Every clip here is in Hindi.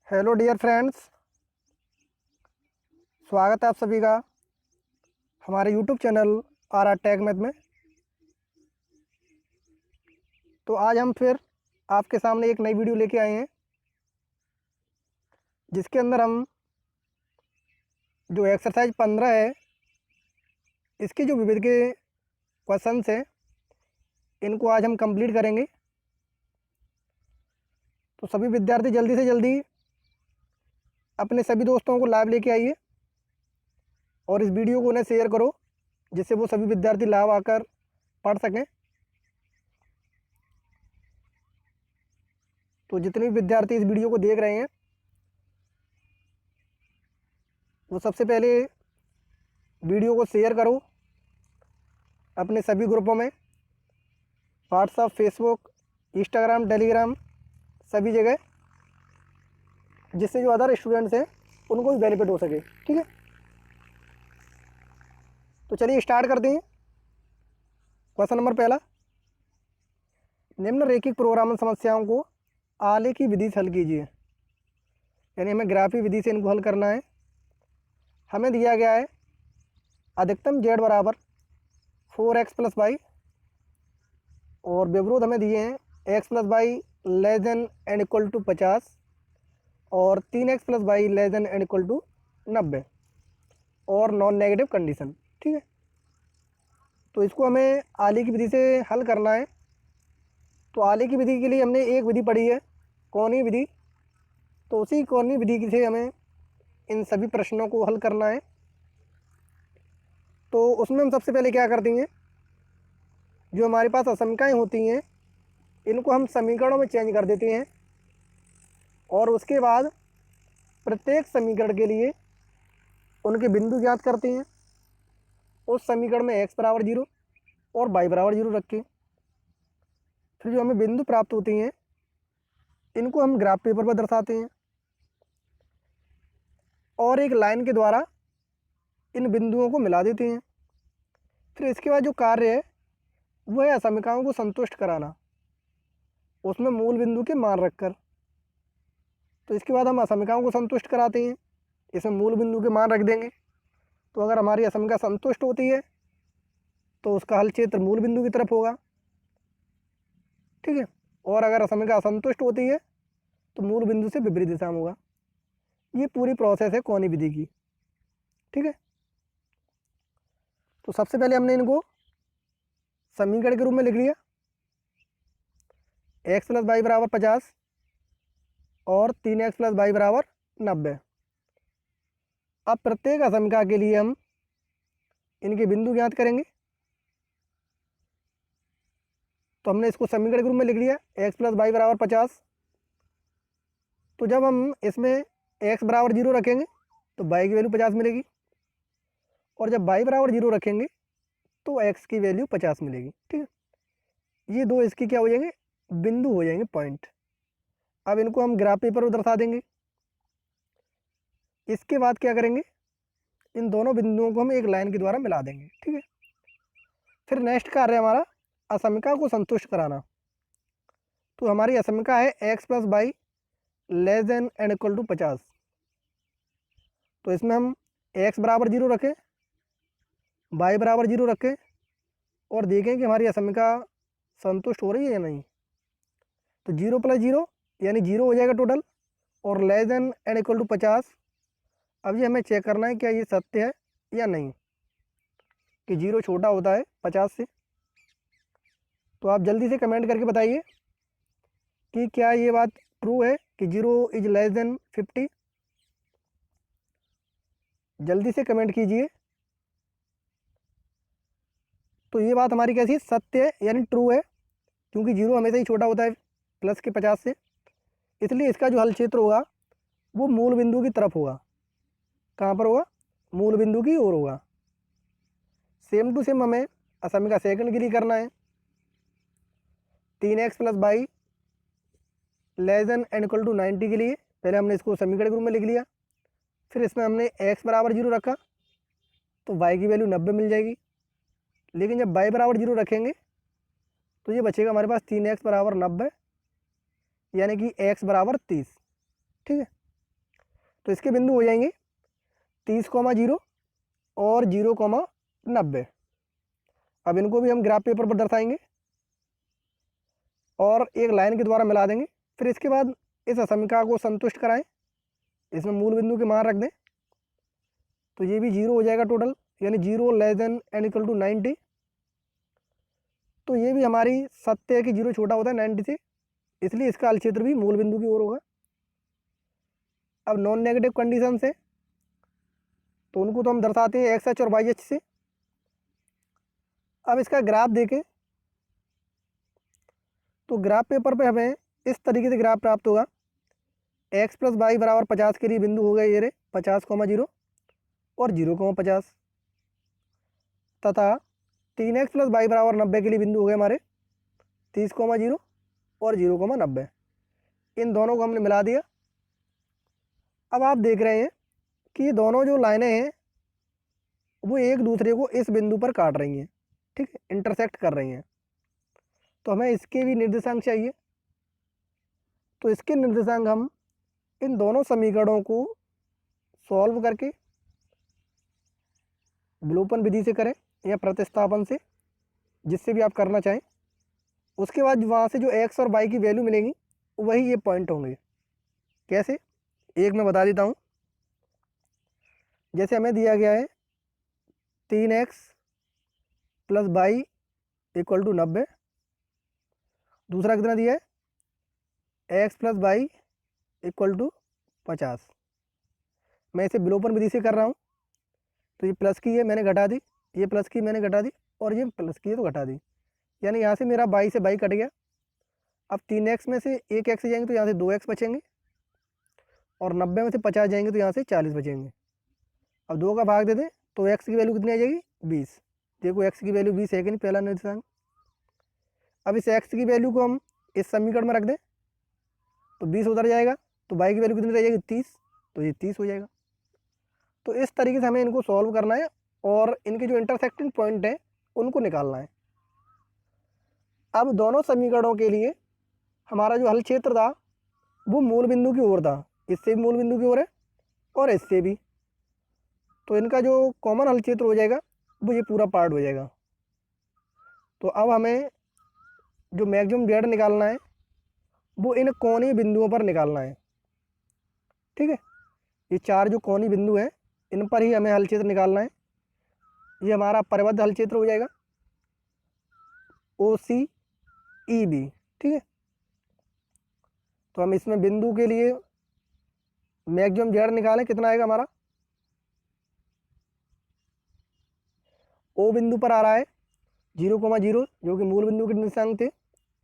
हेलो डियर फ्रेंड्स, स्वागत है आप सभी का हमारे YouTube channel R R tech math में। तो आज हम फिर आपके सामने एक नई वीडियो लेके आए हैं, जिसके अंदर हम जो एक्सरसाइज 15 है, इसके जो विविध के क्वेश्चंस हैं, इनको आज हम कंप्लीट करेंगे। तो सभी विद्यार्थी जल्दी से जल्दी अपने सभी दोस्तों को लाइव लेके आइए और इस वीडियो को उन्हें शेयर करो, जिससे वो सभी विद्यार्थी लाइव आकर पढ़ सकें। तो जितने भी विद्यार्थी इस वीडियो को देख रहे हैं, वो सबसे पहले वीडियो को शेयर करो अपने सभी ग्रुपों में, व्हाट्सएप, फेसबुक, इंस्टाग्राम, टेलीग्राम, सभी जगह, जिससे जो अदर स्टूडेंट्स हैं उनको भी बेनिफिट हो सके। ठीक है, तो चलिए स्टार्ट करते हैं। क्वेश्चन नंबर पहला, निम्नरेखिक प्रोग्रामिंग समस्याओं को आले की विधि से हल कीजिए। यानी हमें ग्राफी विधि से इनको हल करना है। हमें दिया गया है अधिकतम जेड बराबर 4x प्लस वाई, और विवरोध हमें दिए हैं x plus Y less than and equal to 50 और 3x plus Y less than and equal to 90 और नॉन नेगेटिव कंडीशन। ठीक है, तो इसको हमें आले की विधि से हल करना है। तो आले की विधि के लिए हमने एक विधि पढ़ी है, कोणीय विधि। तो उसी कोणीय विधि से हमें इन सभी प्रश्नों को हल करना है। तो उसमें हम सबसे पहले क्या कर देंगे, जो हमारे पास असमीकाएँ होती हैं, इनको हम समीकरणों में चेंज कर देते हैं और उसके बाद प्रत्येक समीकरण के लिए उनके बिंदु ज्ञात करते हैं। उस समीकरण में x बराबर 0 और y बराबर 0 रख के फिर जो हमें बिंदु प्राप्त होती हैं, इनको हम ग्राफ पेपर पर दर्शाते हैं और एक लाइन के द्वारा इन बिंदुओं को मिला देते हैं। फिर इसके बाद जो कार्य है वह है असमीकाओं को संतुष्ट कराना, उसमें मूल बिंदु के मान रखकर। तो इसके बाद हम असमीकाओं को संतुष्ट कराते हैं, इसमें मूल बिंदु के मान रख देंगे। तो अगर हमारी असमीका संतुष्ट होती है तो उसका हल क्षेत्र मूल बिंदु की तरफ होगा। ठीक है, और अगर असमीका असंतुष्ट होती है तो मूल बिंदु से विपरीत दिशा में होगा। ये पूरी प्रोसेस है कोणीय विधि की। ठीक है, तो सबसे पहले हमने इनको समीकरण के रूप में लिख लिया, x प्लस वाई बराबर 50 और 3x प्लस वाई बराबर 90। अब प्रत्येक असमीका के लिए हम इनके बिंदु ज्ञात करेंगे। तो हमने इसको समीकरण के रूप में लिख लिया, x प्लस वाई बराबर 50। तो जब हम इसमें x बराबर 0 रखेंगे तो y की वैल्यू 50 मिलेगी, और जब y बराबर 0 रखेंगे तो x की वैल्यू 50 मिलेगी। ठीक है, ये दो इसकी क्या हो जाएंगे, बिंदु हो जाएंगे, पॉइंट। अब इनको हम ग्राफ पेपर पर दर्शा देंगे। इसके बाद क्या करेंगे, इन दोनों बिंदुओं को हम एक लाइन के द्वारा मिला देंगे। ठीक है, फिर नेक्स्ट कार्य हमारा असमीका को संतुष्ट कराना। तो हमारी असमीका है x plus Y less than and equal to 50। तो इसमें हम x बराबर 0 रखें, y बराबर 0 रखें और देखें कि हमारी असमीका संतुष्ट हो रही है या नहीं। तो 0 प्लस 0 यानी 0 हो जाएगा टोटल, और less than and equal to 50। अब ये हमें चेक करना है क्या ये सत्य है या नहीं, कि 0 छोटा होता है 50 से। तो आप जल्दी से कमेंट करके बताइए कि क्या ये बात ट्रू है कि 0 इज लेस देन 50। जल्दी से कमेंट कीजिए। तो ये बात हमारी कैसी है, सत्य है यानी ट्रू है, क्योंकि 0 हमेशा ही छोटा होता है प्लस के 50 से। इसलिए इसका जो हल क्षेत्र होगा वो मूल बिंदु की तरफ होगा। कहाँ पर होगा, मूल बिंदु की ओर होगा। सेम टू सेम हमें असमीका सेकंड के लिए करना है। 3x plus Y less than and equal to 90 के लिए पहले हमने इसको समीकरण के रूप में लिख लिया। फिर इसमें हमने x बराबर 0 रखा तो y की वैल्यू 90 मिल जाएगी। लेकिन जब y बराबर 0 रखेंगे तो ये बचेगा हमारे पास 3x बराबर 90, यानी कि x बराबर 30। ठीक है, तो इसके बिंदु हो जाएंगे 30,0 और 0,90। अब इनको भी हम ग्राफ पेपर पर दर्शाएंगे और एक लाइन के द्वारा मिला देंगे। फिर इसके बाद इस असमीका को संतुष्ट कराएं, इसमें मूल बिंदु के मान रख दें, तो ये भी 0 हो जाएगा टोटल, यानी 0 less than and equal to 90। तो ये भी हमारी सत्य है कि 0 छोटा होता है 90 से, इसलिए इसका हल क्षेत्र भी मूल बिंदु की ओर होगा। अब नॉन नेगेटिव कंडीशन से तो उनको तो हम दर्शाते हैं एक्स एच और वाई एच से। अब इसका ग्राफ देखें तो ग्राफ पेपर पे हमें इस तरीके से ग्राफ प्राप्त होगा। एक्स प्लस वाई बराबर 50 के लिए बिंदु हो गए ये रहे 50,0 और 0,50 तथा 3x प्लस वाई बराबर 90 के लिए बिंदु हो गए हमारे 30,0 और 0,90। इन दोनों को हमने मिला दिया। अब आप देख रहे हैं कि ये दोनों जो लाइनें हैं वो एक दूसरे को इस बिंदु पर काट रही हैं, ठीक है, इंटरसेक्ट कर रही हैं। तो हमें इसके भी निर्देशांक चाहिए। तो इसके निर्देशांक हम इन दोनों समीकरणों को सॉल्व करके विलोपन विधि से करें या प्रतिस्थापन से, जिससे भी आप करना चाहें। उसके बाद वहाँ से जो एक्स और वाई की वैल्यू मिलेगी वही ये पॉइंट होंगे। कैसे, एक मैं बता देता हूँ। जैसे हमें दिया गया है 3x plus Y equal to 90, दूसरा कितना दिया है x plus Y equal to 50। मैं इसे विलोपन विधि से कर रहा हूँ, तो ये प्लस की है मैंने घटा दी, ये प्लस की मैंने घटा दी और ये प्लस की है तो घटा दी, यानी यहाँ से मेरा बाई से बाई कट गया। अब 3x में से एक एक्स जाएंगे तो यहाँ से 2x बचेंगे और 90 में से 50 जाएंगे तो यहाँ से 40 बचेंगे। अब 2 का भाग दे दें तो x की वैल्यू कितनी आ जाएगी 20। देखो x की वैल्यू 20 है कि नहीं, पहला निर्देशांक। अब इस x की वैल्यू को हम इस समीकरण में रख दें तो 20 उधर जाएगा, तो y की वैल्यू कितनी रह जाएगी 30, तो ये 30 हो जाएगा। तो इस तरीके से हमें इनको सॉल्व करना है और इनके जो इंटरसेक्टिंग पॉइंट है उनको निकालना है। अब दोनों समीकरणों के लिए हमारा जो हल क्षेत्र था वो मूल बिंदु की ओर था, इससे भी मूल बिंदु की ओर है और इससे भी, तो इनका जो कॉमन हल क्षेत्र हो जाएगा वो ये पूरा पार्ट हो जाएगा। तो अब हमें जो मैक्सिमम जेड निकालना है वो इन कोणीय बिंदुओं पर निकालना है, ठीक है। ये चार जो कोणीय बिंदु हैं इन पर ही हमें हल क्षेत्र निकालना है। ये हमारा परिबद्ध हल क्षेत्र हो जाएगा OCEB, ठीक है। तो हम इसमें बिंदु के लिए मैक्सिमम जेड निकालें, कितना आएगा हमारा, O बिंदु पर आ रहा है 0,0 जो कि मूल बिंदु के निर्देशांक थे,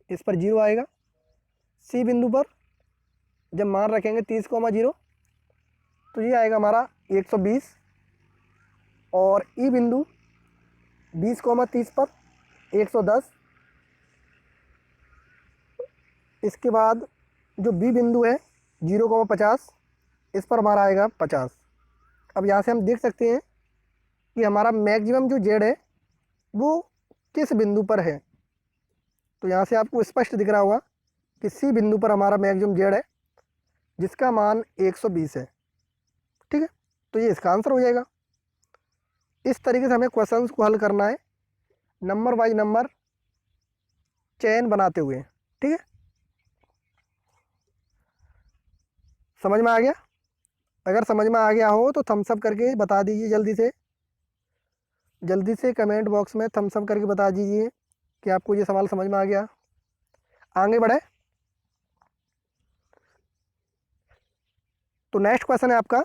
इस पर 0 आएगा। C बिंदु पर जब मान रखेंगे 30,0 तो ये आएगा हमारा 120 और E बिंदु 20,30 पर 110। इसके बाद जो B बिंदु है 0,50, इस पर हमारा आएगा 50। अब यहाँ से हम देख सकते हैं कि हमारा मैक्सिमम जो जेड है वो किस बिंदु पर है। तो यहाँ से आपको स्पष्ट दिख रहा होगा कि C बिंदु पर हमारा मैक्सिमम जेड है जिसका मान 120 है, ठीक है। तो ये इसका आंसर हो जाएगा। इस तरीके से हमें क्वेश्चंस को हल करना है नंबर बाई नंबर चयन बनाते हुए, ठीक है। समझ में आ गया? अगर समझ में आ गया हो तो थम्स अप करके बता दीजिए, जल्दी से कमेंट बॉक्स में थम्स अप करके बता दीजिए कि आपको ये सवाल समझ में आ गया। आगे बढ़े तो नेक्स्ट क्वेश्चन है आपका,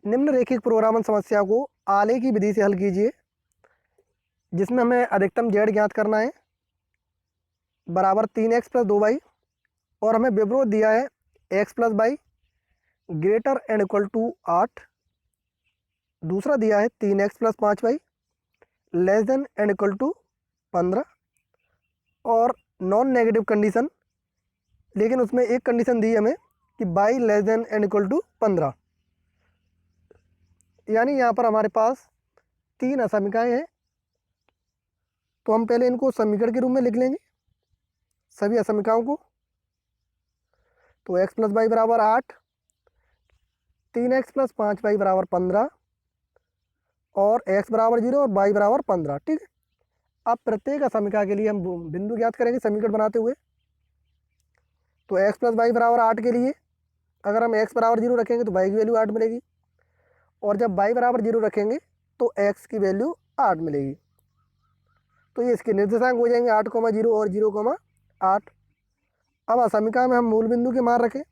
निम्नरेखिक प्रोग्रामन समस्या को आलेख की विधि से हल कीजिए, जिसमें हमें अधिकतम जेड ज्ञात करना है बराबर 3x प्लस 2y और हमें विवरोध दिया है x plus Y greater and equal to 8। दूसरा दिया है 3x plus 5y less than and equal to 15 और नॉन नेगेटिव कंडीशन, लेकिन उसमें एक कंडीशन दी हमें कि y less than and equal to 15। यानी यहाँ पर हमारे पास 3 असमीकाएँ हैं। तो हम पहले इनको समीकरण के रूप में लिख लेंगे सभी असमीकाओं को। तो x प्लस वाई बराबर 8, 3x प्लस 5y बराबर 15 और x बराबर 0 और y बराबर 15। ठीक है, अब प्रत्येक असमिका के लिए हम बिंदु ज्ञात करेंगे समीकरण बनाते हुए। तो x प्लस वाई बराबर 8 के लिए अगर हम x बराबर 0 रखेंगे तो y की वैल्यू 8 मिलेगी, और जब y बराबर 0 रखेंगे तो x की वैल्यू 8 मिलेगी। तो ये इसके निर्देशांक हो जाएंगे 8,0 और 0,8। अब असमिका में हम मूल बिंदु के मान रखें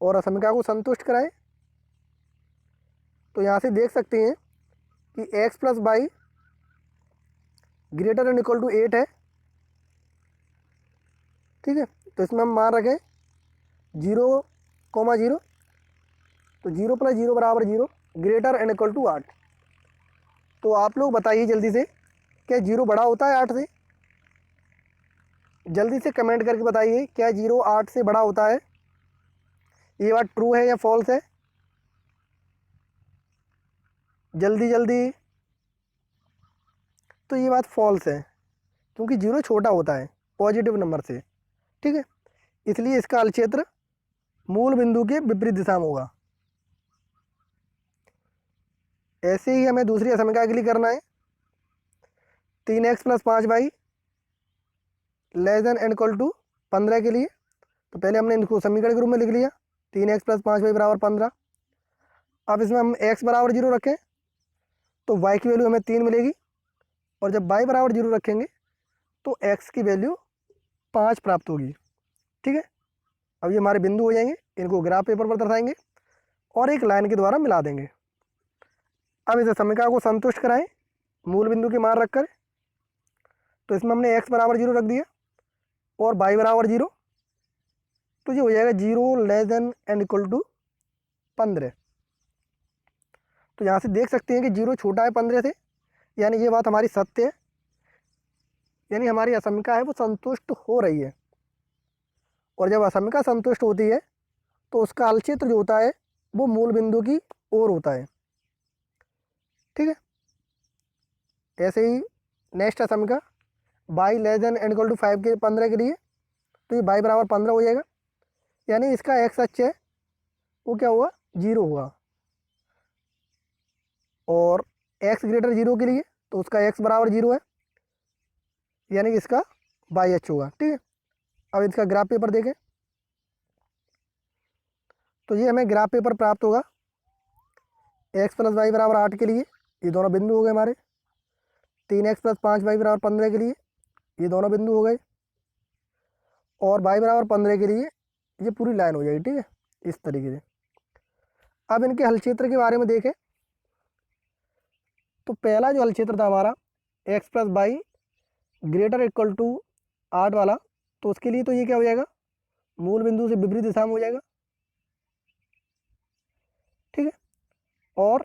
और असमिका को संतुष्ट कराएं। तो यहाँ से देख सकते हैं कि x plus Y greater and equal to 8 है। ठीक है, तो इसमें हम मान रखें 0,0, तो 0 प्लस 0 बराबर 0 ग्रेटर एंड इक्वल टू 8। तो आप लोग बताइए जल्दी से, क्या 0 बड़ा होता है 8 से? जल्दी से कमेंट करके बताइए, क्या 0 8 से बड़ा होता है? ये बात ट्रू है या फॉल्स है? जल्दी जल्दी। तो ये बात फॉल्स है, क्योंकि 0 छोटा होता है पॉजिटिव नंबर से। ठीक है, इसलिए इसका हल क्षेत्र मूल बिंदु के विपरीत दिशा में होगा। ऐसे ही हमें दूसरी असमिका के लिए करना है। 3x plus 5y less than and equal to 15 के लिए। तो पहले हमने इनको समीकरण के रूप में लिख लिया, 3x प्लस 5y बराबर 15। अब इसमें हम x बराबर 0 रखें तो y की वैल्यू हमें 3 मिलेगी, और जब y बराबर 0 रखेंगे तो x की वैल्यू 5 प्राप्त होगी। ठीक है, अब ये हमारे बिंदु हो जाएंगे, इनको ग्राफ पेपर पर दर्शाएंगे और एक लाइन के द्वारा मिला देंगे। अब इसे समीकरण को संतुष्ट कराएं मूल बिंदु के मान रखकर। तो इसमें हमने x बराबर 0 रख दिया और y बराबर 0, तो ये हो जाएगा 0 less than and equal to 15। तो यहाँ से देख सकते हैं कि 0 छोटा है 15 से, यानी ये बात हमारी सत्य है, यानी हमारी असमिका है वो संतुष्ट हो रही है। और जब असमिका संतुष्ट होती है तो उसका हल क्षेत्र जो होता है वो मूल बिंदु की ओर होता है। ठीक है, ऐसे ही नेक्स्ट असमिका y less than and equal to 5 के 15 के लिए, तो ये y बराबर 15 हो जाएगा, यानी इसका x अक्ष है वो क्या हुआ 0 हुआ। और x ग्रेटर 0 के लिए तो उसका x बराबर 0 है, यानी कि इसका y अक्ष होगा। ठीक है, अब इसका ग्राफ पेपर देखें तो ये हमें ग्राफ पेपर प्राप्त होगा। x प्लस वाई बराबर 8 के लिए ये दोनों बिंदु हो गए हमारे, 3x प्लस 5y बराबर 15 के लिए ये दोनों बिंदु हो गए, और y बराबर 15 के लिए ये पूरी लाइन हो जाएगी। ठीक है, इस तरीके से। अब इनके हल क्षेत्र के बारे में देखें तो पहला जो हल क्षेत्र था हमारा x plus Y greater equal to 8 वाला, तो उसके लिए तो ये क्या हो जाएगा मूल बिंदु से विपरीत दिशा में हो जाएगा। ठीक है, और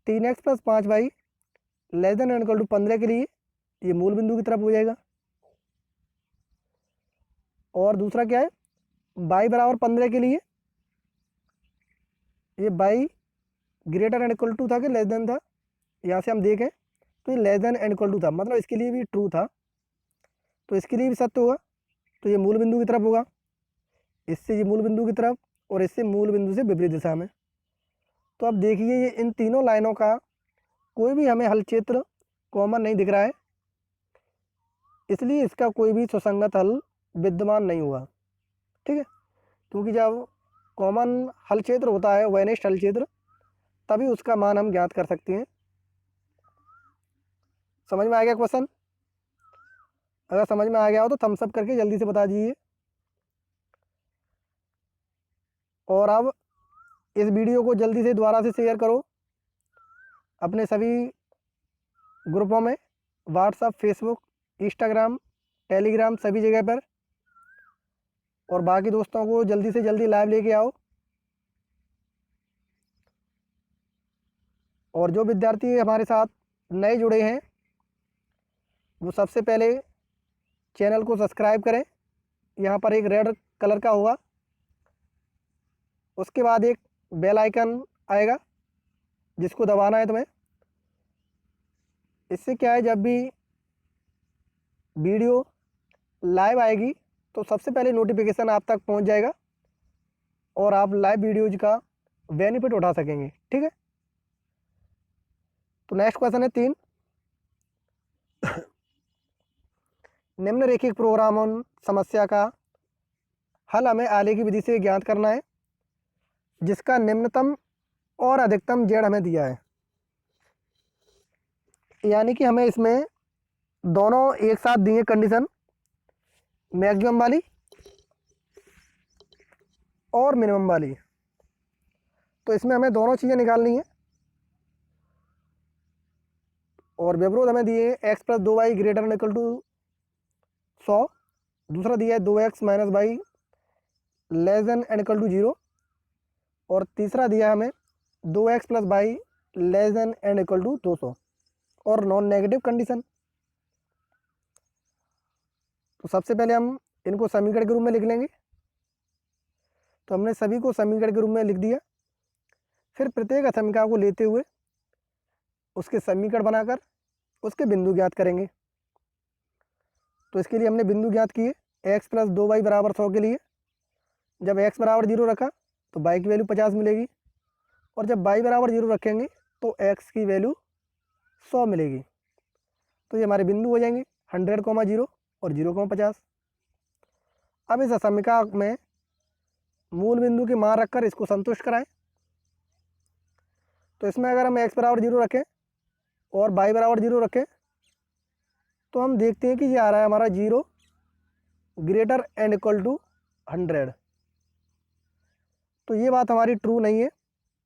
3x plus 5y less than and equal to 15 के लिए ये मूल बिंदु की तरफ हो जाएगा। और दूसरा क्या है y बराबर 15 के लिए ये y greater and equal to था कि लेस देन था, यहाँ से हम देखें तो ये less than and equal to था, मतलब इसके लिए भी ट्रू था, तो इसके लिए भी सत्य होगा। तो ये मूल बिंदु की तरफ होगा, इससे ये मूल बिंदु की तरफ, और इससे मूल बिंदु से विपरीत दिशा में। तो अब देखिए ये इन तीनों लाइनों का कोई भी हमें हल क्षेत्र कॉमन नहीं दिख रहा है, इसलिए इसका कोई भी सुसंगत हल विद्यमान नहीं हुआ। ठीक है, क्योंकि जब कॉमन हल क्षेत्र होता है वैनिष्ठ हल क्षेत्र, तभी उसका मान हम ज्ञात कर सकते हैं। समझ में आ गया क्वेश्चन? अगर समझ में आ गया हो तो थम्स अप करके जल्दी से बता दीजिए। और अब इस वीडियो को जल्दी से दोबारा से शेयर करो अपने सभी ग्रुपों में, व्हाट्सएप, फेसबुक, इंस्टाग्राम, टेलीग्राम, सभी जगह पर, और बाकी दोस्तों को जल्दी से जल्दी लाइव लेके आओ। और जो विद्यार्थी हमारे साथ नए जुड़े हैं वो सबसे पहले चैनल को सब्सक्राइब करें, यहाँ पर एक रेड कलर का होगा, उसके बाद एक बेल आइकन आएगा जिसको दबाना है तुम्हें। इससे क्या है जब भी वीडियो लाइव आएगी तो सबसे पहले नोटिफिकेशन आप तक पहुंच जाएगा और आप लाइव वीडियोज का बेनिफिट उठा सकेंगे। ठीक है, तो नेक्स्ट क्वेश्चन है 3। निम्नलिखित प्रोग्रामन समस्या का हल हमें आगे की विधि से ज्ञात करना है, जिसका निम्नतम और अधिकतम जेड हमें दिया है। यानी कि हमें इसमें दोनों एक साथ दिए कंडीशन, मैक्सिमम वाली और मिनिमम वाली। तो इसमें हमें दोनों चीज़ें निकालनी है। और व्यवरोध हमें दिए X plus 2y greater than equal to 100, दूसरा दिया है 2x minus Y less than and equal to 0, और तीसरा दिया है हमें 2x plus Y less than and equal to 200 और नॉन नेगेटिव कंडीशन। तो सबसे पहले हम इनको समीकरण के रूप में लिख लेंगे। तो हमने सभी को समीकरण के रूप में लिख दिया। फिर प्रत्येक असमीकरण को लेते हुए उसके समीकरण बनाकर उसके बिंदु ज्ञात करेंगे। तो इसके लिए हमने बिंदु ज्ञात किए x प्लस 2y बराबर 100 के लिए। जब x बराबर 0 रखा तो y की वैल्यू 50 मिलेगी, और जब y बराबर 0 रखेंगे तो x की वैल्यू 100 मिलेगी। तो ये हमारे बिंदु हो जाएंगे 100, 0 और 0, 50। अब इस असमीकरण में मूल बिंदु के मान रखकर इसको संतुष्ट कराएं। तो इसमें अगर हम x बराबर 0 रखें और y बराबर 0 रखें तो हम देखते हैं कि ये आ रहा है हमारा 0 ग्रेटर एंड इक्वल टू 100। तो ये बात हमारी ट्रू नहीं है,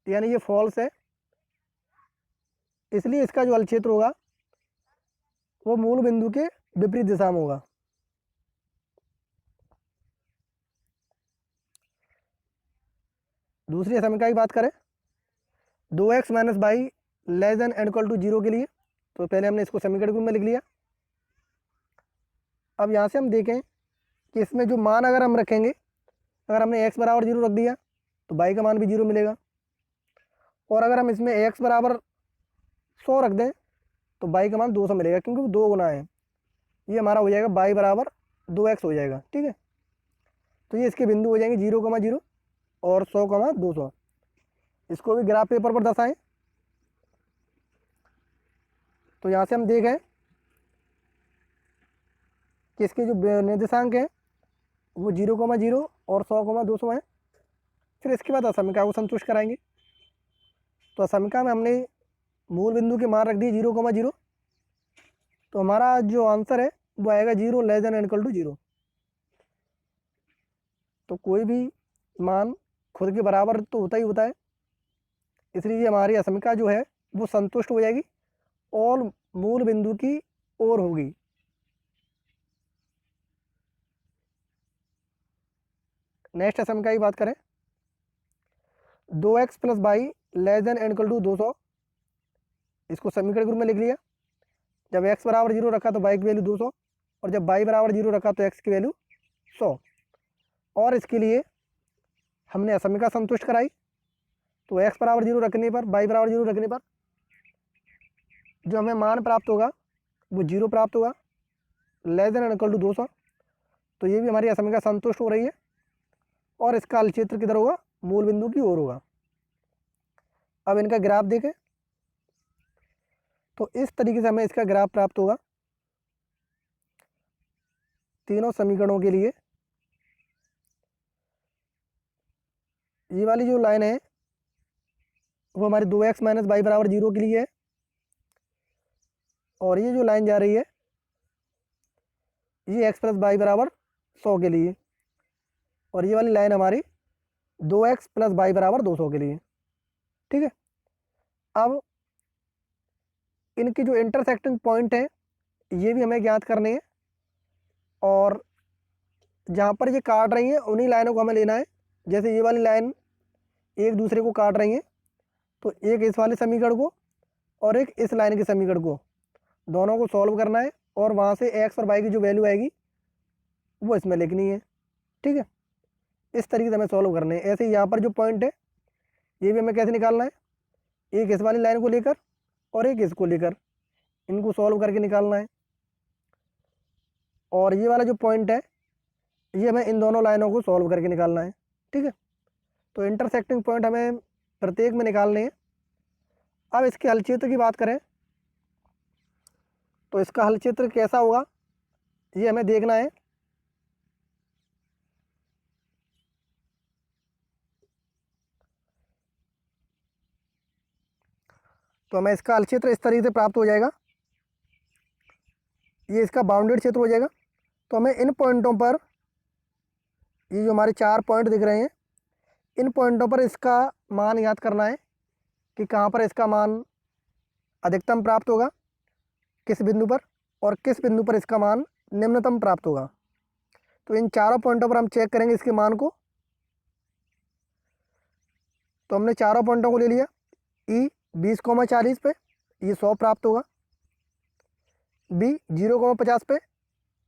यानी ये फॉल्स है। इसलिए इसका जो हल क्षेत्र होगा वो मूल बिंदु के विपरीत दिशा में होगा। दूसरी समीकरण की बात करें 2x minus Y less than and equal to 0 के लिए, तो पहले हमने इसको समीकरण के रूप में लिख लिया। अब यहाँ से हम देखें कि इसमें जो मान अगर हम रखेंगे, अगर हमने x बराबर 0 रख दिया तो y का मान भी 0 मिलेगा, और अगर हम इसमें x बराबर 100 रख दें तो y का मान 200 मिलेगा, क्योंकि वो 2 गुना है। ये हमारा हो जाएगा y बराबर 2x हो जाएगा। ठीक है, तो ये इसके बिंदु हो जाएंगे 0, 0 और 100, 200। इसको भी ग्राफ पेपर पर दर्शाएं। तो यहाँ से हम देखें कि इसके जो निर्देशांक हैं वो 0, 0 और 100, 200 हैं। फिर इसके बाद असमीकरण को संतुष्ट कराएंगे। तो असमीकरण में हमने मूल बिंदु के मान रख दिए 0, 0, तो हमारा जो आंसर है वो आएगा 0 less than and equal to 0। तो कोई भी मान खुद के बराबर तो होता ही होता है, इसलिए हमारी असमीकरण जो है वो संतुष्ट हो जाएगी और मूल बिंदु की ओर होगी। नेक्स्ट असमीकरण की बात करें 2x plus Y less than and equal to 200, इसको समीकरण के रूप में लिख लिया। जब x बराबर 0 रखा तो y की वैल्यू 200, और जब y बराबर 0 रखा तो x की वैल्यू 100, और इसके लिए हमने असमीकरण संतुष्ट कराई। तो x बराबर 0 रखने पर, y बराबर 0 रखने पर जो हमें मान प्राप्त होगा वो 0 प्राप्त होगा less than and equal to 200। तो ये भी हमारी असमीकरण संतुष्ट हो रही है, और इसका हल क्षेत्र किधर होगा, मूल बिंदु की ओर होगा। अब इनका ग्राफ देखें तो इस तरीके से हमें इसका ग्राफ प्राप्त होगा तीनों समीकरणों के लिए। ये वाली जो लाइन है वो हमारी 2x माइनस वाई बराबर 0 के लिए है, और ये जो लाइन जा रही है ये x प्लस वाई बराबर 100 के लिए, और ये वाली लाइन हमारी 2x प्लस वाई बराबर 200 के लिए। ठीक है, अब इनकी जो इंटरसेक्टिंग पॉइंट है ये भी हमें ज्ञात करने हैं, और जहाँ पर ये काट रही हैं उन्हीं लाइनों को हमें लेना है। जैसे ये वाली लाइन एक दूसरे को काट रही हैं, तो एक इस वाले समीकरण को और एक इस लाइन के समीकरण को, दोनों को सॉल्व करना है, और वहाँ से x और y की जो वैल्यू आएगी वो इसमें लिखनी है। ठीक है, इस तरीके से हमें सॉल्व करने हैं। ऐसे यहाँ पर जो पॉइंट है ये भी हमें कैसे निकालना है, एक इस वाली लाइन को लेकर और एक इसको लेकर इनको सॉल्व करके निकालना है। और ये वाला जो पॉइंट है ये हमें इन दोनों लाइनों को सॉल्व करके निकालना है, ठीक है। तो इंटरसेक्टिंग पॉइंट हमें प्रत्येक में निकालने हैं। अब इसके हल क्षेत्र की बात करें तो इसका हल क्षेत्र कैसा होगा ये हमें देखना है। तो हमें इसका हल क्षेत्र इस तरीके से प्राप्त हो जाएगा, ये इसका बाउंडेड क्षेत्र हो जाएगा। तो हमें इन पॉइंटों पर, ये जो हमारे 4 पॉइंट दिख रहे हैं, इन पॉइंटों पर इसका मान याद करना है कि कहाँ पर इसका मान अधिकतम प्राप्त होगा, किस बिंदु पर, और किस बिंदु पर इसका मान निम्नतम प्राप्त होगा। तो इन चारों पॉइंटों पर हम चेक करेंगे इसके मान को। तो हमने चारों पॉइंटों को ले लिया। ई 20,40 पे ये 100 प्राप्त होगा, बी 0,50 पे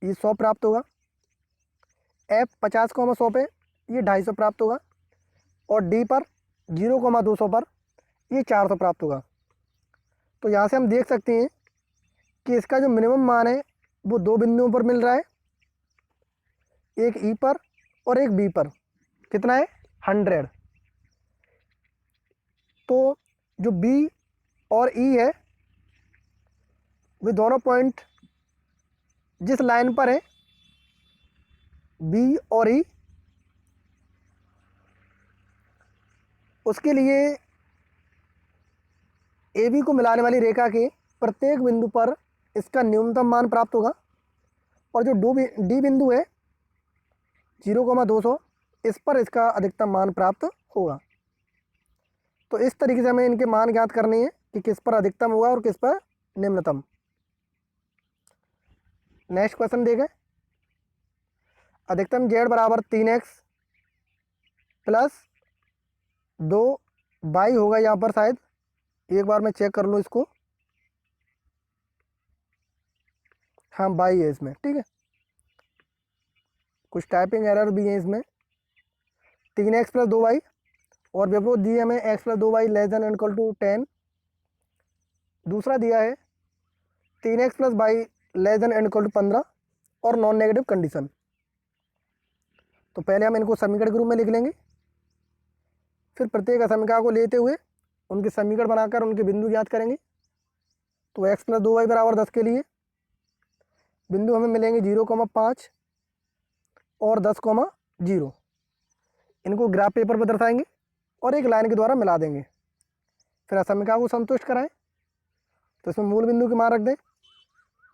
ये 100 प्राप्त होगा, एफ 50,100 पे ये 250 प्राप्त होगा, और डी पर 0,200 पर ये 400 प्राप्त होगा। तो यहाँ से हम देख सकते हैं कि इसका जो मिनिमम मान है वो 2 बिंदुओं पर मिल रहा है, एक ई पर और एक बी पर। कितना है? 100। तो जो बी और ई है वे दोनों पॉइंट जिस लाइन पर है बी और ई, उसके लिए ए बी को मिलाने वाली रेखा के प्रत्येक बिंदु पर इसका न्यूनतम मान प्राप्त होगा, और जो डी बिंदु है 0,200 इस पर इसका अधिकतम मान प्राप्त होगा। तो इस तरीके से हमें इनके मान ज्ञात करने हैं कि किस पर अधिकतम होगा और किस पर निम्नतम। नेक्स्ट क्वेश्चन देखें। अधिकतम जेड बराबर 3x प्लस 2y होगा यहाँ पर, शायद एक बार मैं चेक कर लूँ इसको। हाँ y है इसमें, ठीक है, कुछ टाइपिंग एरर भी है इसमें। 3x प्लस 2y, और विपरीत दिए हमें x plus 2y less than equal to 10। दूसरा दिया है 3x plus Y less than equal to 15 और नॉन नेगेटिव कंडीशन। तो पहले हम इनको समीकरण के रूप में लिख लेंगे, फिर प्रत्येक असमीकरण को लेते हुए उनके समीकरण बनाकर उनके बिंदु ज्ञात करेंगे। तो x प्लस 2y बराबर 10 के लिए बिंदु हमें मिलेंगे 0,5 और 10,0। इनको ग्राफ पेपर पर दर्शाएंगे और एक लाइन के द्वारा मिला देंगे, फिर असमीकरण को संतुष्ट कराएं। तो इसमें मूल बिंदु की मान रख दें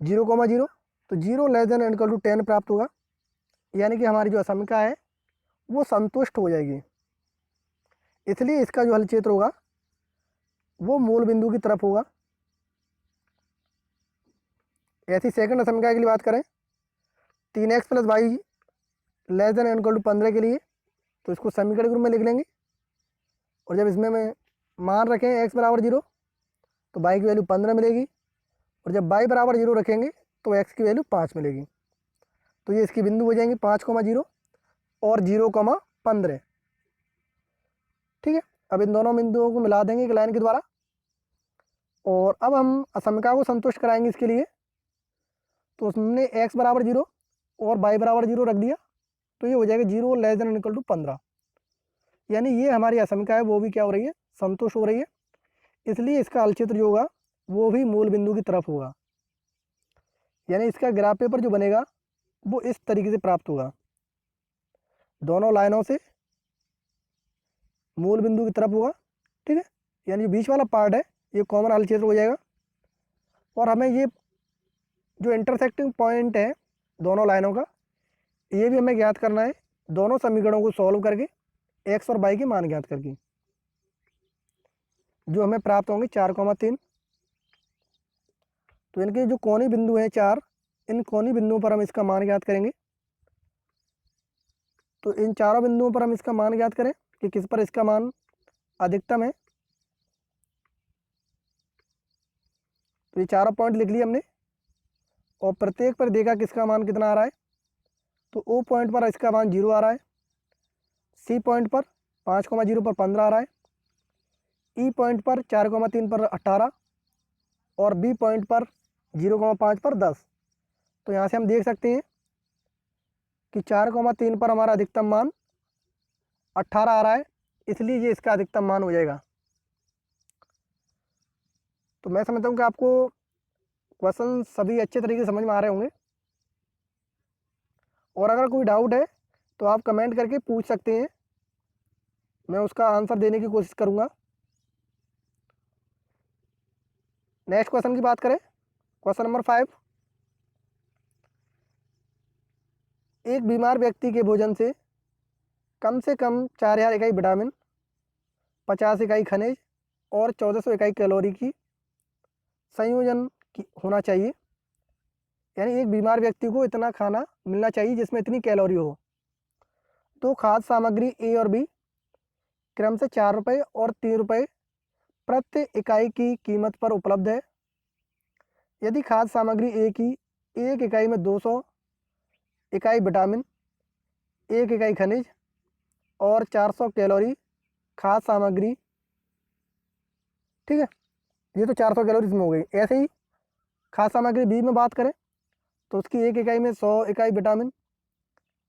0,0, तो 0 लेस देन इक्वल टू 10 प्राप्त होगा, यानी कि हमारी जो असमीकरण है वो संतुष्ट हो जाएगी। इसलिए इसका जो हल क्षेत्र होगा वो मूल बिंदु की तरफ होगा। ऐसी सेकंड असमीकरण के लिए बात करें 3x plus Y less than equal to 15 के लिए, तो इसको समीकरण के रूप में लिख लेंगे, और जब इसमें में मान रखें x बराबर 0 तो y की वैल्यू 15 मिलेगी, और जब y बराबर 0 रखेंगे तो x की वैल्यू 5 मिलेगी। तो ये इसकी बिंदु हो जाएंगी 5,0 और 0,15, ठीक है। अब इन दोनों बिंदुओं को मिला देंगे एक लाइन के द्वारा, और अब हम असमीकरण को संतुष्ट कराएंगे इसके लिए। तो उसने x बराबर 0 और y बराबर 0 रख दिया, तो ये हो जाएगा 0 लेस देन इक्वल टू 15, यानी ये हमारी असमीकरण है वो भी क्या हो रही है? संतुष्ट हो रही है। इसलिए इसका हल क्षेत्र जो होगा वो भी मूल बिंदु की तरफ होगा, यानी इसका ग्राफ पेपर जो बनेगा वो इस तरीके से प्राप्त होगा, दोनों लाइनों से मूल बिंदु की तरफ होगा, ठीक है। यानी बीच वाला पार्ट है ये कॉमन हल क्षेत्र हो जाएगा, और हमें ये जो इंटरसेक्टिंग पॉइंट है दोनों लाइनों का ये भी हमें ज्ञात करना है, दोनों समीकरणों को सॉल्व करके x और y के मान ज्ञात करके, जो हमें प्राप्त होंगे 4,3। तो इनके जो कोनी बिंदु हैं 4, इन कोनी बिंदुओं पर हम इसका मान ज्ञात करेंगे। तो इन चारों बिंदुओं पर हम इसका मान ज्ञात करें कि किस पर इसका मान अधिकतम है। तो ये चारों पॉइंट लिख लिए हमने, और प्रत्येक पर देखा किसका मान कितना आ रहा है। तो ओ पॉइंट पर इसका मान 0 आ रहा है, सी पॉइंट पर 5,0 पर 15 आ रहा है, ई पॉइंट पर 4,3 पर 18, और बी पॉइंट पर 0,5 पर 10। तो यहाँ से हम देख सकते हैं कि 4,3 पर हमारा अधिकतम मान 18 आ रहा है, इसलिए ये इसका अधिकतम मान हो जाएगा। तो मैं समझता हूँ कि आपको क्वेश्चन सभी अच्छे तरीके से समझ में आ रहे होंगे, और अगर कोई डाउट है तो आप कमेंट करके पूछ सकते हैं, मैं उसका आंसर देने की कोशिश करूँगा। नेक्स्ट क्वेश्चन की बात करें, क्वेश्चन नंबर 5, एक बीमार व्यक्ति के भोजन से कम 4000 इकाई विटामिन, 50 इकाई खनिज और 1400 इकाई कैलोरी की संयोजन की होना चाहिए। यानी एक बीमार व्यक्ति को इतना खाना मिलना चाहिए जिसमें इतनी कैलोरी हो। तो खाद्य सामग्री ए और बी क्रम से 4 रुपये और 3 रुपये प्रति इकाई की कीमत पर उपलब्ध है। यदि खाद्य सामग्री ए की एक इकाई में 200 इकाई विटामिन, 1 इकाई खनिज और 400 कैलोरी खाद्य सामग्री, ठीक है, ये तो 400 कैलोरी इसमें हो गई। ऐसे ही खाद्य सामग्री बी में बात करें तो उसकी एक इकाई में 100 इकाई विटामिन,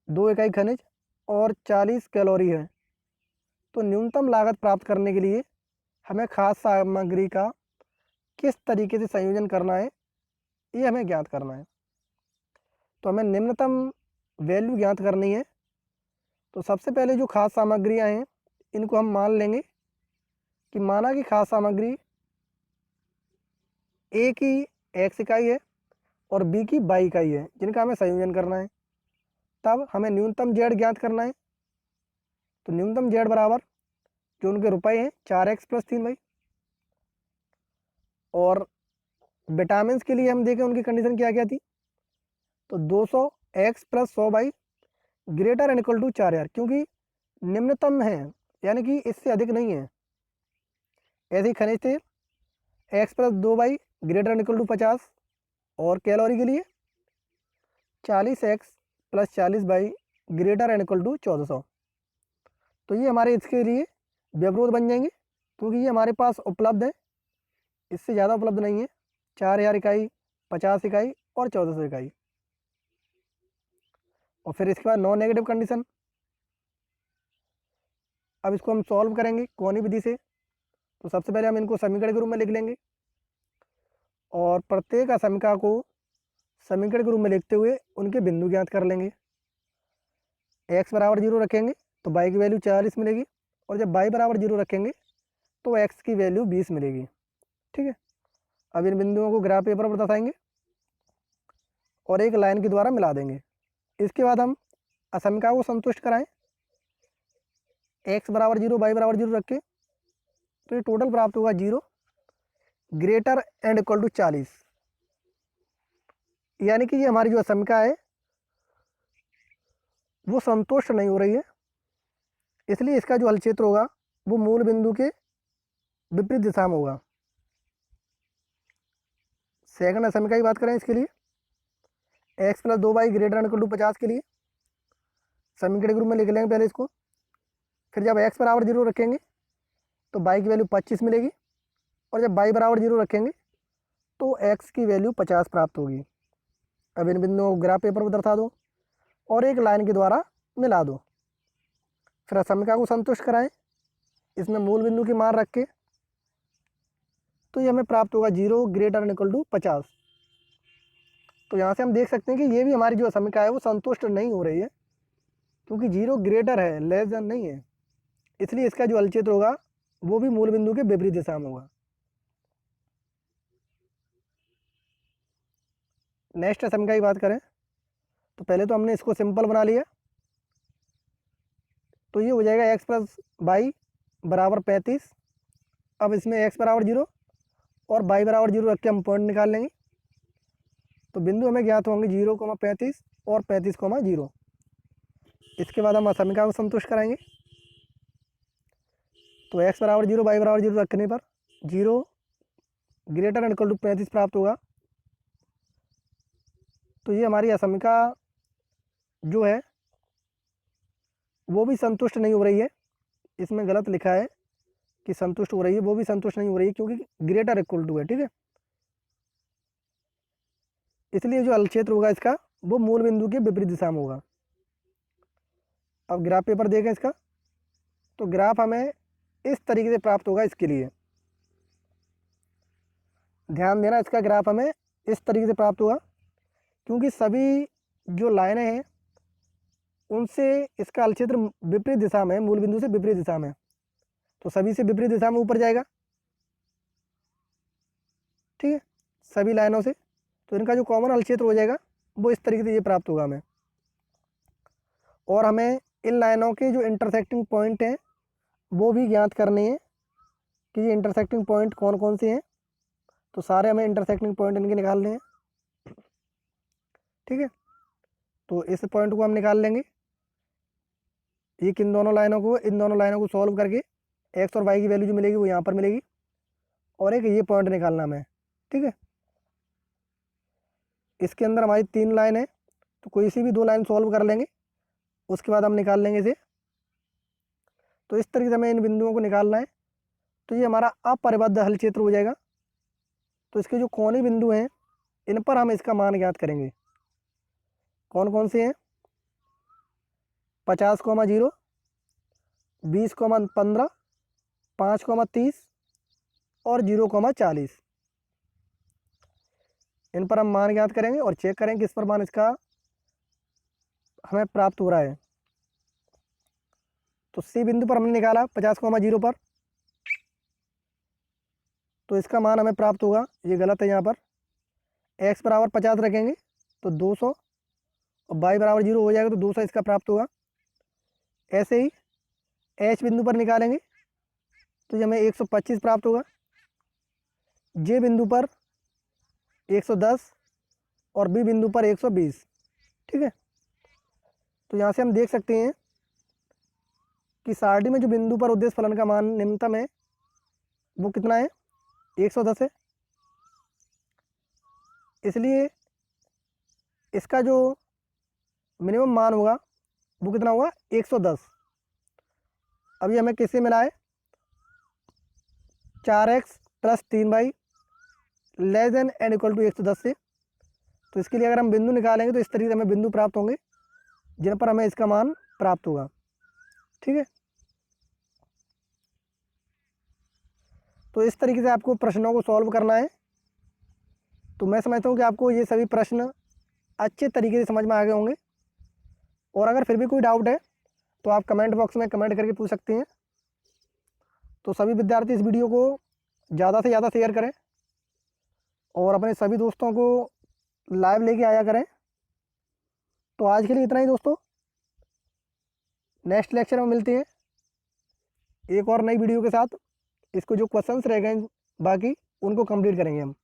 2 इकाई खनिज और 40 कैलोरी है। तो न्यूनतम लागत प्राप्त करने के लिए हमें खाद्य सामग्री का किस तरीके से संयोजन करना है, ये हमें ज्ञात करना है। तो हमें निम्नतम वैल्यू ज्ञात करनी है। तो सबसे पहले जो खाद्य सामग्रियाँ हैं इनको हम मान लेंगे कि माना कि खाद्य सामग्री ए की x इकाई है और बी की y इकाई है, जिनका हमें संयोजन करना है। तब हमें न्यूनतम z ज्ञात करना है। तो न्यूनतम z बराबर जो उनके रुपए हैं 4x + 3y, और विटामिन के लिए हम देखें उनकी कंडीशन क्या क्या थी। तो 200x + 100y greater and equal to 4000, क्योंकि निम्नतम है यानी कि इससे अधिक नहीं है। ऐसे ही खनिज तेल x + 2y greater and equal to 50, और कैलोरी के लिए 40x + 40y greater and equal to 1400। तो ये हमारे इसके लिए व्यवरोध बन जाएंगे, क्योंकि ये हमारे पास उपलब्ध है, इससे ज़्यादा उपलब्ध नहीं है। 4000 इकाई, 50 इकाई और 1400 इकाई। और फिर इसके बाद नॉन नेगेटिव कंडीशन, अब इसको हम सॉल्व करेंगे कौनी विधि से। तो सबसे पहले हम इनको समीकरण के रूप में लिख लेंगे, और प्रत्येक असमीका को समीकरण के रूप में लिखते हुए उनके बिंदु ज्ञात कर लेंगे। x बराबर 0 रखेंगे तो y की वैल्यू 40 मिलेगी, और जब y बराबर 0 रखेंगे तो x की वैल्यू 20 मिलेगी। ठीक है, अब इन बिंदुओं को ग्राफ पेपर पर दर्शाएंगे और एक लाइन के द्वारा मिला देंगे। इसके बाद हम असमीका को संतुष्ट कराएं, x बराबर 0 y बराबर 0 रखें, तो ये टोटल प्राप्त होगा 0 ग्रेटर एंड इक्वल टू 40। यानी कि ये हमारी जो असमीका है वो संतुष्ट नहीं हो रही है, इसलिए इसका जो हल क्षेत्र होगा वो मूल बिंदु के विपरीत दिशा में होगा। सेकंड असमीका की बात करें, इसके लिए x + 2y greater and equal to 50 के लिए समीकरण के रूप में लिख लेंगे पहले इसको। फिर जब x बराबर 0 रखेंगे तो y की वैल्यू 25 मिलेगी, और जब y बराबर 0 रखेंगे तो x की वैल्यू 50 प्राप्त होगी। अब इन बिंदुओं को ग्राफ पेपर पर दर्शा दो और एक लाइन के द्वारा मिला दो। फिर असमीका को संतुष्ट कराएं, इसमें मूल बिंदु की मान रख के, तो ये हमें प्राप्त होगा 0 ग्रेटर एंड इक्वल टू 50। तो यहाँ से हम देख सकते हैं कि ये भी हमारी जो असमीका है वो संतुष्ट नहीं हो रही है, क्योंकि 0 ग्रेटर है, लेस देन नहीं है, इसलिए इसका जो हल क्षेत्र होगा वो भी मूल बिंदु के विपरीत दिशा में होगा। नेक्स्ट असमीका की बात करें तो पहले तो हमने इसको सिंपल बना लिया, तो ये हो जाएगा x + y बराबर 35। अब इसमें x बराबर 0 और y बराबर 0 रख के हम पॉइंट निकाल लेंगे। तो बिंदु हमें ज्ञात होंगे 0, 35 और 35, 0। इसके बाद हम असमीका को संतुष्ट कराएंगे, तो x बराबर 0 y बराबर 0 रखने पर 0 ग्रेटर एंड इक्वल टू 35 प्राप्त होगा। तो ये हमारी असमीका जो है वो भी संतुष्ट नहीं हो रही है, इसमें गलत लिखा है कि संतुष्ट हो रही है, वो भी संतुष्ट नहीं हो रही है क्योंकि ग्रेटर इक्वल टू है। ठीक है, इसलिए जो हल क्षेत्र होगा इसका वो मूल बिंदु के विपरीत दिशा में होगा। अब ग्राफ पेपर देखें इसका, तो ग्राफ हमें इस तरीके से प्राप्त होगा। इसके लिए ध्यान देना, इसका ग्राफ हमें इस तरीके से प्राप्त होगा, क्योंकि सभी जो लाइनें हैं उनसे इसका हल क्षेत्र विपरीत दिशा में, मूल बिंदु से विपरीत दिशा में, तो सभी से विपरीत दिशा में ऊपर जाएगा। ठीक है, सभी लाइनों से, तो इनका जो कॉमन हल क्षेत्र हो जाएगा वो इस तरीके से ये प्राप्त होगा हमें। और हमें इन लाइनों के जो इंटरसेक्टिंग पॉइंट हैं वो भी ज्ञात करने हैं कि ये इंटरसेक्टिंग पॉइंट कौन कौन से हैं। तो सारे हमें इंटरसेक्टिंग पॉइंट इनके निकालने हैं। ठीक है, तो इस पॉइंट को हम निकाल लेंगे। ये इन दोनों लाइनों को सॉल्व करके एक्स और वाई की वैल्यू जो मिलेगी वो यहाँ पर मिलेगी, और एक ये पॉइंट निकालना हमें। ठीक है, इसके अंदर हमारी 3 लाइन है, तो कोई सी भी 2 लाइन सॉल्व कर लेंगे, उसके बाद हम निकाल लेंगे इसे। तो इस तरीके से हमें इन बिंदुओं को निकालना है। तो ये हमारा अपरिबद्ध हल क्षेत्र हो जाएगा। तो इसके जो कोने बिंदु हैं इन पर हम इसका मान ज्ञात करेंगे। कौन कौन से हैं? 50,0, 20,15, 5,30 और 0,40। इन पर हम मान ज्ञात करेंगे और चेक करेंगे किस पर मान इसका हमें प्राप्त हो रहा है। तो सी बिंदु पर हमने निकाला 50,0 पर, तो इसका मान हमें प्राप्त होगा, ये गलत है, यहाँ पर x बराबर 50 रखेंगे तो 200, और y बराबर 0 हो जाएगा तो 200 इसका प्राप्त होगा। ऐसे ही h बिंदु पर निकालेंगे तो ये हमें 125 प्राप्त होगा। j बिंदु पर 110 और b बिंदु पर 120। ठीक है, तो यहाँ से हम देख सकते हैं कि सारणी में जो बिंदु पर उद्देश्य फलन का मान निम्नतम है वो कितना है? 110 है। इसलिए इसका जो मिनिमम मान होगा वो कितना होगा? 110। अब ये हमें किससे मिला है? 4x + 3y less than and equal to 110 से। तो इसके लिए अगर हम बिंदु निकालेंगे तो इस तरीके से हमें बिंदु प्राप्त होंगे जिन पर हमें इसका मान प्राप्त होगा। ठीक है, तो इस तरीके से आपको प्रश्नों को सॉल्व करना है। तो मैं समझता हूँ कि आपको ये सभी प्रश्न अच्छे तरीके से समझ में आ गए होंगे। और अगर फिर भी कोई डाउट है तो आप कमेंट बॉक्स में कमेंट करके पूछ सकते हैं। तो सभी विद्यार्थी इस वीडियो को ज़्यादा से ज़्यादा शेयर करें और अपने सभी दोस्तों को लाइव लेके आया करें। तो आज के लिए इतना ही दोस्तों, नेक्स्ट लेक्चर में मिलते हैं एक और नई वीडियो के साथ। इसको जो क्वेश्चंस रह गए बाकी उनको कंप्लीट करेंगे हम।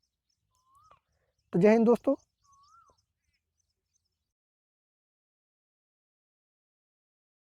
तो जय हिंद दोस्तों।